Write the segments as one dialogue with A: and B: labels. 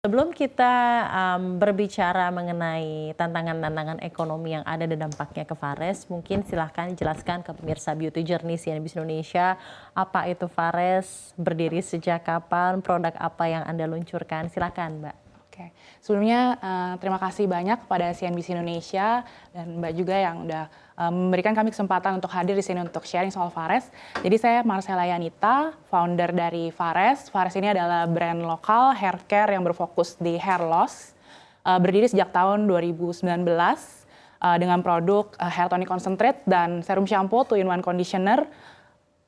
A: Sebelum kita berbicara mengenai tantangan-tantangan ekonomi yang ada dan dampaknya ke Fares, mungkin silahkan jelaskan ke pemirsa Beauty Journey CNBC Indonesia, apa itu Fares, berdiri sejak kapan, produk apa yang Anda luncurkan, silahkan Mbak.
B: Oke, sebelumnya terima kasih banyak kepada CNBC Indonesia dan Mbak juga yang udah memberikan kami kesempatan untuk hadir di sini untuk sharing soal Fares. Jadi saya Marcella Yanita, founder dari Fares. Fares ini adalah brand lokal hair care yang berfokus di hair loss. Berdiri sejak tahun 2019 dengan produk hair tonic concentrate dan serum shampoo 2-in-1 conditioner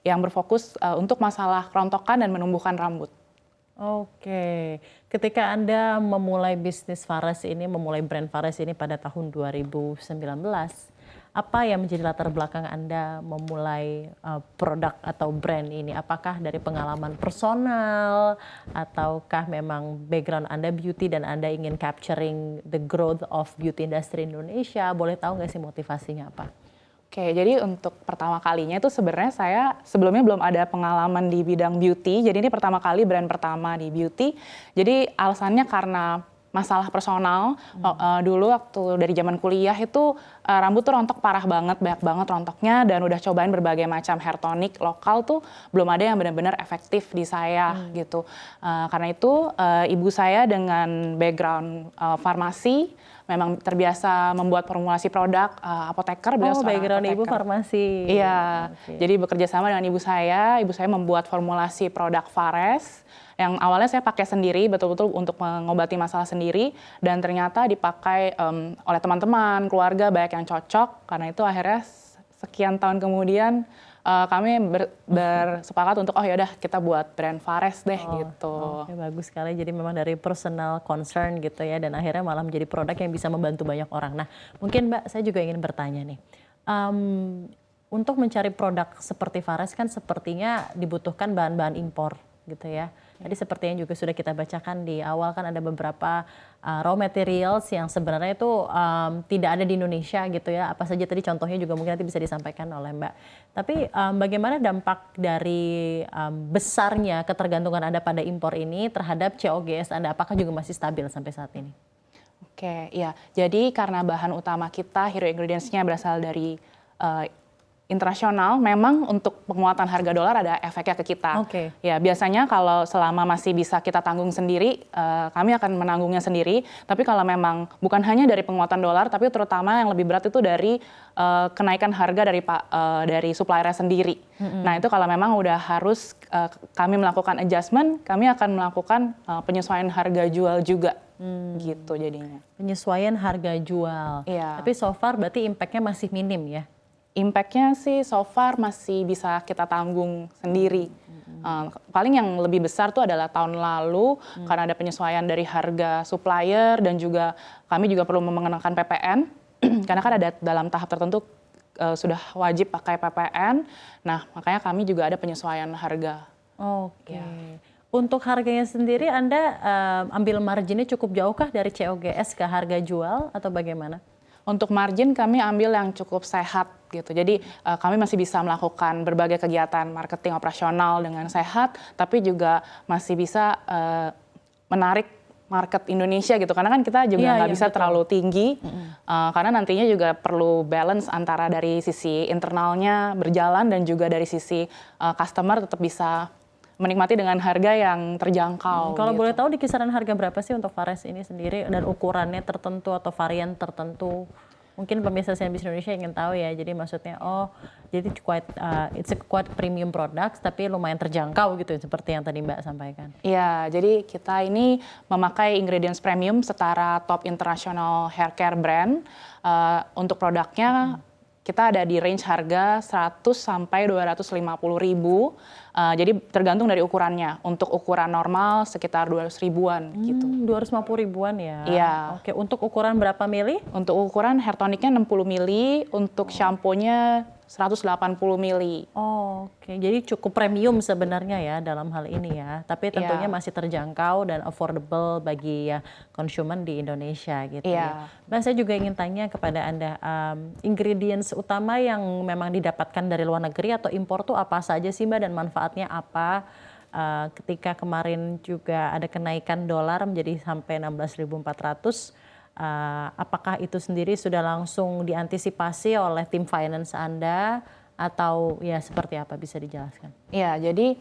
B: yang berfokus untuk masalah kerontokan dan menumbuhkan rambut.
A: Oke, ketika Anda memulai bisnis Fares ini, memulai brand Fares ini pada tahun 2019, apa yang menjadi latar belakang Anda memulai produk atau brand ini? Apakah dari pengalaman personal, ataukah memang background Anda beauty dan Anda ingin capturing the growth of beauty industry Indonesia? Boleh tahu nggak sih motivasinya apa?
B: Oke, jadi untuk pertama kalinya itu sebenarnya saya sebelumnya belum ada pengalaman di bidang beauty. Jadi ini pertama kali brand pertama di beauty. Jadi alasannya karena masalah personal. Dulu waktu dari zaman kuliah itu rambut tuh rontok parah banget, banyak banget rontoknya dan udah cobain berbagai macam hair tonic lokal tuh belum ada yang benar-benar efektif di saya gitu. Karena itu ibu saya dengan background farmasi memang terbiasa membuat formulasi produk apoteker.
A: Oh, background ibu farmasi.
B: Iya, jadi bekerja sama dengan ibu saya membuat formulasi produk Fares yang awalnya saya pakai sendiri betul-betul untuk mengobati masalah sendiri dan ternyata dipakai oleh teman-teman, keluarga banyak yang cocok. Karena itu akhirnya sekian tahun kemudian kami bersepakat untuk yaudah kita buat brand Fares deh gitu.
A: Oke, bagus sekali. Jadi memang dari personal concern gitu ya, dan akhirnya malah menjadi produk yang bisa membantu banyak orang. Nah, mungkin Mbak, saya juga ingin bertanya nih. Untuk mencari produk seperti Fares kan sepertinya dibutuhkan bahan-bahan impor gitu ya. Tadi seperti yang juga sudah kita bacakan di awal kan ada beberapa raw materials yang sebenarnya itu tidak ada di Indonesia gitu ya. Apa saja tadi contohnya juga mungkin nanti bisa disampaikan oleh Mbak. Tapi bagaimana dampak dari besarnya ketergantungan Anda pada impor ini terhadap COGS Anda? Apakah juga masih stabil sampai saat ini?
B: Oke, iya. Jadi karena bahan utama kita, hero ingredients-nya berasal dari internasional, memang untuk penguatan harga dolar ada efeknya ke kita.
A: Oke.
B: Ya, biasanya kalau selama masih bisa kita tanggung sendiri, kami akan menanggungnya sendiri. Tapi kalau memang bukan hanya dari penguatan dolar, tapi terutama yang lebih berat itu dari kenaikan harga dari suppliernya sendiri. Nah, itu kalau memang udah harus kami melakukan adjustment, kami akan melakukan penyesuaian harga jual juga. Gitu jadinya.
A: Penyesuaian harga jual.
B: Iya.
A: Tapi so far berarti impact-nya masih minim ya?
B: Impact-nya sih so far masih bisa kita tanggung sendiri. Paling yang lebih besar tuh adalah tahun lalu karena ada penyesuaian dari harga supplier dan juga kami juga perlu mengenakan PPN karena kan ada dalam tahap tertentu sudah wajib pakai PPN. Nah, makanya kami juga ada penyesuaian harga.
A: Oke.
B: Ya.
A: Untuk harganya sendiri Anda ambil marginnya cukup jauhkah dari COGS ke harga jual atau bagaimana?
B: Untuk margin kami ambil yang cukup sehat gitu. Jadi kami masih bisa melakukan berbagai kegiatan marketing operasional dengan sehat, tapi juga masih bisa menarik market Indonesia gitu. Karena kan kita juga nggak bisa terlalu tinggi, karena nantinya juga perlu balance antara dari sisi internalnya berjalan dan juga dari sisi customer tetap bisa menikmati dengan harga yang terjangkau.
A: Kalau
B: gitu.
A: boleh tahu di kisaran harga berapa sih untuk Fares ini sendiri dan ukurannya tertentu atau varian tertentu? Mungkin pemirsa CNBC Indonesia ingin tahu ya. Jadi maksudnya jadi it's a quite premium product tapi lumayan terjangkau gitu seperti yang tadi Mbak sampaikan.
B: Iya, jadi kita ini memakai ingredients premium setara top international hair care brand. Untuk produknya kita ada di range harga 100 sampai 250 ribu. Jadi tergantung dari ukurannya. Untuk ukuran normal sekitar 200 ribuan gitu.
A: 250 ribuan ya?
B: Iya.
A: Oke, untuk ukuran berapa mili?
B: Untuk ukuran hair tonicnya 60 mili, untuk shampoo-nya 180 mili.
A: Oh, oke, jadi cukup premium sebenarnya ya dalam hal ini ya. Tapi tentunya masih terjangkau dan affordable bagi ya konsumen di Indonesia gitu ya. Dan saya juga ingin tanya kepada Anda, ingredients utama yang memang didapatkan dari luar negeri atau impor tuh apa saja sih Mbak dan manfaatnya apa? ketika kemarin juga ada kenaikan dolar menjadi sampai 16.400, apakah itu sendiri sudah langsung diantisipasi oleh tim finance Anda atau ya seperti apa, bisa dijelaskan?
B: Ya, jadi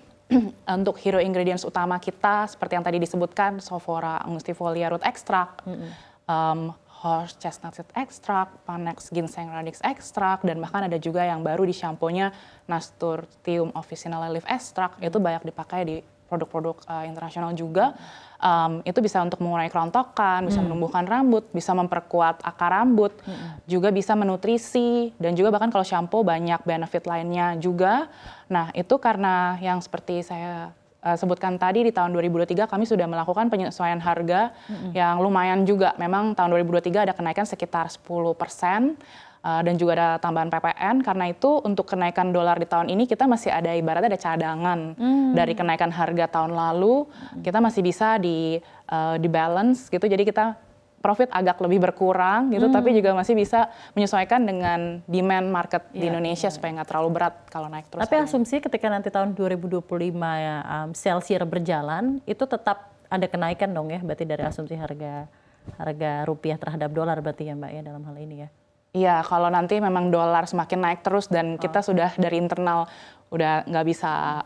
B: untuk hero ingredients utama kita seperti yang tadi disebutkan, Sophora angustifolia root extract, horse chestnut seed extract, Panax ginseng radix extract, dan bahkan ada juga yang baru di shampoo-nya Nasturtium officinale leaf extract, itu banyak dipakai di produk-produk internasional juga. Itu bisa untuk mengurangi kerontokan, bisa menumbuhkan rambut, bisa memperkuat akar rambut, juga bisa menutrisi, dan juga bahkan kalau shampoo banyak benefit lainnya juga. Nah, itu karena yang seperti saya sebutkan tadi, di tahun 2023 kami sudah melakukan penyesuaian harga yang lumayan juga. Memang tahun 2023 ada kenaikan sekitar 10%, dan juga ada tambahan PPN. Karena itu untuk kenaikan dolar di tahun ini kita masih ada, ibaratnya ada cadangan dari kenaikan harga tahun lalu. Kita masih bisa di balance gitu, jadi kita profit agak lebih berkurang gitu, tapi juga masih bisa menyesuaikan dengan demand market di Indonesia supaya nggak terlalu berat kalau naik terus.
A: Tapi asumsi ketika nanti tahun 2025 ya, sales year berjalan, itu tetap ada kenaikan dong ya, berarti dari asumsi harga rupiah terhadap dolar berarti ya Mbak ya dalam hal ini ya?
B: Iya, kalau nanti memang dolar semakin naik terus dan kita sudah dari internal udah nggak bisa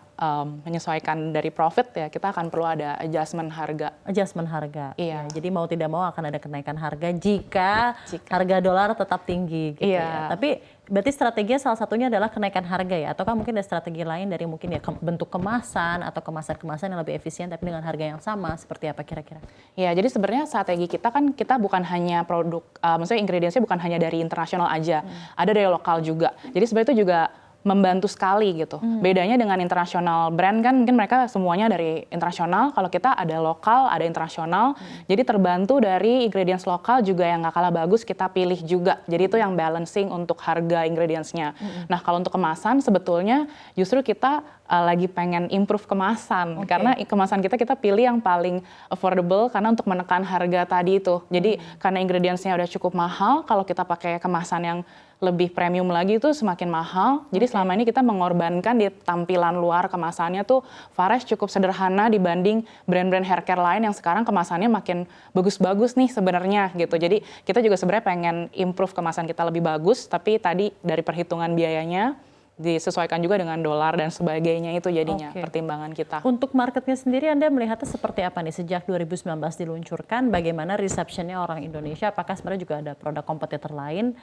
B: menyesuaikan dari profit ya, kita akan perlu ada adjustment harga.
A: Adjustment harga.
B: Iya.
A: Ya, jadi mau tidak mau akan ada kenaikan harga jika harga dolar tetap tinggi gitu ya. Tapi berarti strateginya salah satunya adalah kenaikan harga ya, ataukah mungkin ada strategi lain dari mungkin ya bentuk kemasan atau kemasan-kemasan yang lebih efisien tapi dengan harga yang sama, seperti apa kira-kira?
B: Ya, jadi sebenarnya strategi kita kan, kita bukan hanya produk, maksudnya ingredientsnya bukan hanya dari internasional aja, ada dari lokal juga. Jadi sebenarnya itu juga membantu sekali gitu. Bedanya dengan internasional brand kan mungkin mereka semuanya dari internasional, kalau kita ada lokal, ada internasional. Jadi terbantu dari ingredients lokal juga yang nggak kalah bagus kita pilih juga. Jadi itu yang balancing untuk harga ingredientsnya. Nah, kalau untuk kemasan sebetulnya justru kita lagi pengen improve kemasan, karena kemasan kita pilih yang paling affordable karena untuk menekan harga tadi itu. Jadi karena ingredientsnya udah cukup mahal, kalau kita pakai kemasan yang lebih premium lagi itu semakin mahal. Jadi selama ini kita mengorbankan di tampilan luar kemasannya tuh Fares cukup sederhana dibanding brand-brand haircare lain yang sekarang kemasannya makin bagus-bagus nih sebenarnya gitu. Jadi kita juga sebenarnya pengen improve kemasan kita lebih bagus, tapi tadi dari perhitungan biayanya disesuaikan juga dengan dolar dan sebagainya, itu jadinya pertimbangan kita.
A: Untuk marketnya sendiri Anda melihatnya seperti apa nih sejak 2019 diluncurkan, bagaimana receptionnya orang Indonesia, apakah sebenarnya juga ada produk kompetitor lain?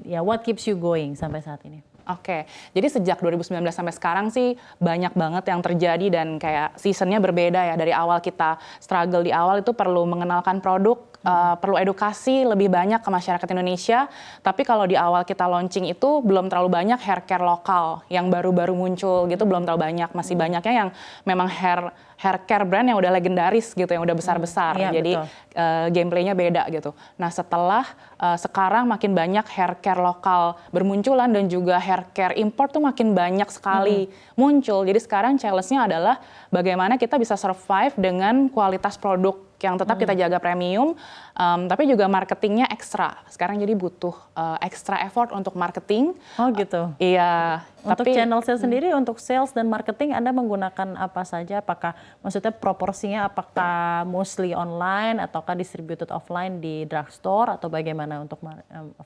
A: Ya, what keeps you going sampai saat ini?
B: Oke, jadi sejak 2019 sampai sekarang sih banyak banget yang terjadi dan kayak seasonnya berbeda ya. Dari awal kita struggle di awal itu perlu mengenalkan produk, perlu edukasi lebih banyak ke masyarakat Indonesia. Tapi kalau di awal kita launching itu belum terlalu banyak haircare lokal yang baru-baru muncul gitu, belum terlalu banyak. Masih banyaknya yang memang haircare brand yang udah legendaris gitu, yang udah besar-besar. Jadi gameplaynya beda gitu. Nah, setelah sekarang makin banyak haircare lokal bermunculan dan juga haircare import tuh makin banyak sekali muncul. Jadi sekarang challenge-nya adalah bagaimana kita bisa survive dengan kualitas produk yang tetap kita jaga premium, tapi juga marketingnya ekstra. Sekarang jadi butuh extra effort untuk marketing.
A: Oh gitu?
B: Iya.
A: Untuk channel sales sendiri, untuk sales dan marketing Anda menggunakan apa saja? Apakah maksudnya proporsinya apakah mostly online ataukah distributed offline di drugstore atau bagaimana untuk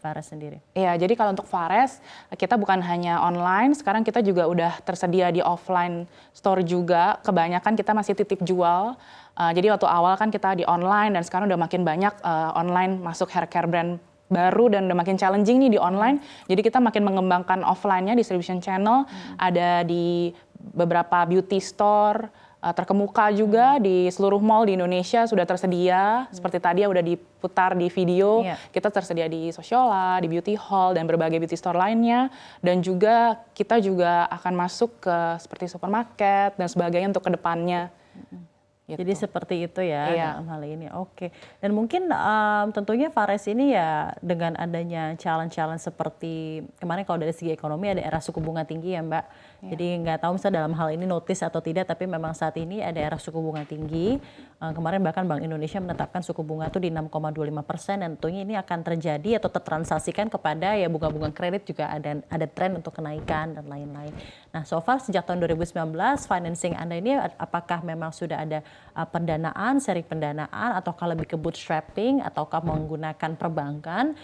A: Fares sendiri?
B: Iya, jadi kalau untuk Fares kita bukan hanya online, sekarang kita juga udah tersedia di offline store juga. Kebanyakan kita masih titip jual. Jadi waktu awal kan kita di online dan sekarang udah makin banyak online masuk haircare brand baru dan udah makin challenging nih di online. Jadi kita makin mengembangkan offline-nya, distribution channel, ada di beberapa beauty store terkemuka juga di seluruh mall di Indonesia sudah tersedia. Seperti tadi ya udah diputar di video, kita tersedia di Sociola, di Beauty Hall dan berbagai beauty store lainnya. Dan juga kita juga akan masuk ke seperti supermarket dan sebagainya untuk kedepannya. gitu.
A: Jadi seperti itu ya
B: Iya.
A: dalam hal ini. Oke. Dan mungkin tentunya Fares ini ya dengan adanya challenge-challenge seperti kemarin kalau dari segi ekonomi ada era suku bunga tinggi ya Mbak. Jadi nggak tahu misalnya dalam hal ini notice atau tidak, tapi memang saat ini ada era suku bunga tinggi. Kemarin bahkan Bank Indonesia menetapkan suku bunga itu di 6,25% dan tentunya ini akan terjadi atau tertransaksikan kepada ya bunga-bunga kredit juga ada tren untuk kenaikan dan lain-lain. Nah, so far sejak tahun 2019 financing Anda ini apakah memang sudah ada pendanaan, seri pendanaan, ataukah lebih ke bootstrapping, ataukah menggunakan perbankan?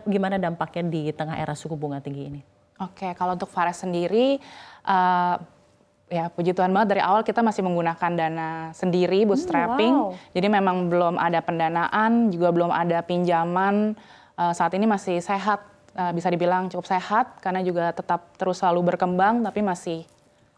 A: Gimana dampaknya di tengah era suku bunga tinggi ini?
B: Oke, kalau untuk Fares sendiri, ya puji Tuhan banget dari awal kita masih menggunakan dana sendiri, bootstrapping.
A: Wow.
B: Jadi memang belum ada pendanaan, juga belum ada pinjaman. Saat ini masih sehat, bisa dibilang cukup sehat, karena juga tetap terus selalu berkembang, tapi masih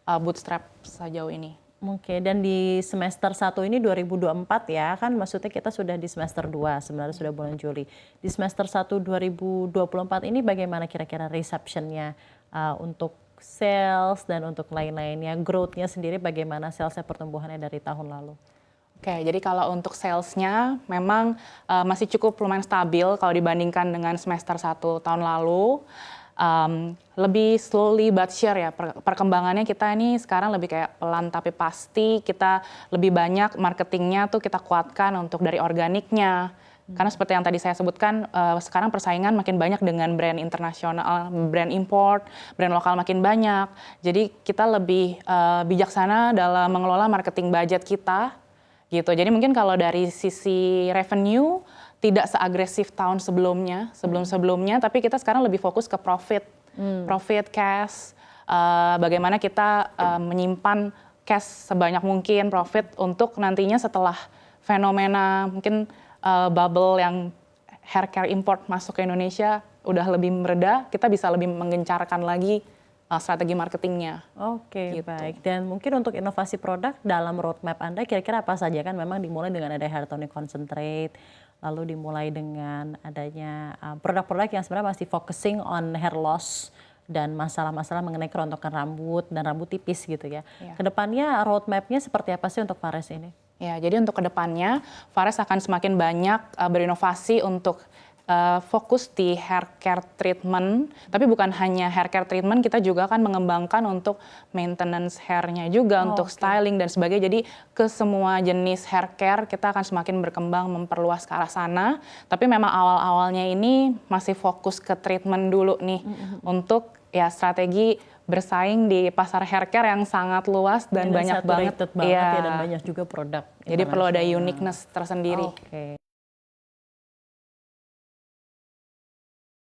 B: bootstrap sejauh ini.
A: Oke, dan di semester 1 ini 2024 ya, kan maksudnya kita sudah di semester 2, sebenarnya sudah bulan Juli. Di semester 1 2024 ini bagaimana kira-kira reception-nya untuk sales dan untuk lain-lainnya, growth-nya sendiri bagaimana salesnya pertumbuhannya dari tahun lalu?
B: Oke, jadi kalau untuk salesnya memang masih cukup lumayan stabil kalau dibandingkan dengan semester 1 tahun lalu. Lebih slowly but sure ya, perkembangannya kita ini sekarang lebih kayak pelan tapi pasti. Kita lebih banyak marketingnya tuh kita kuatkan untuk dari organiknya. Karena seperti yang tadi saya sebutkan, sekarang persaingan makin banyak dengan brand internasional, brand import, brand lokal makin banyak. Jadi kita lebih bijaksana dalam mengelola marketing budget kita gitu. Jadi mungkin kalau dari sisi revenue tidak seagresif tahun sebelumnya, tapi kita sekarang lebih fokus ke profit, cash, bagaimana kita menyimpan cash sebanyak mungkin, profit untuk nantinya setelah fenomena mungkin bubble yang hair care import masuk ke Indonesia udah lebih mereda, kita bisa lebih menggencarkan lagi strategi marketingnya.
A: Oke,
B: Gitu.
A: baik. Dan mungkin untuk inovasi produk dalam roadmap Anda kira-kira apa saja? Kan memang dimulai dengan ada hair tonic concentrate, lalu dimulai dengan adanya produk-produk yang sebenarnya masih focusing on hair loss dan masalah-masalah mengenai kerontokan rambut dan rambut tipis gitu ya.
B: Iya.
A: Kedepannya roadmap-nya seperti apa sih untuk Fares ini?
B: Ya, jadi untuk kedepannya Fares akan semakin banyak berinovasi untuk fokus di hair care treatment, tapi bukan hanya hair care treatment, kita juga akan mengembangkan untuk maintenance hairnya juga, untuk styling dan sebagainya. Jadi ke semua jenis hair care kita akan semakin berkembang, memperluas ke arah sana. Tapi memang awal-awalnya ini masih fokus ke treatment dulu nih, untuk ya strategi bersaing di pasar hair care yang sangat luas dan banyak banget.
A: Saturated banget ya, dan banyak juga produk.
B: Jadi perlu ada
A: internasional.
B: uniqueness tersendiri.
A: Oke.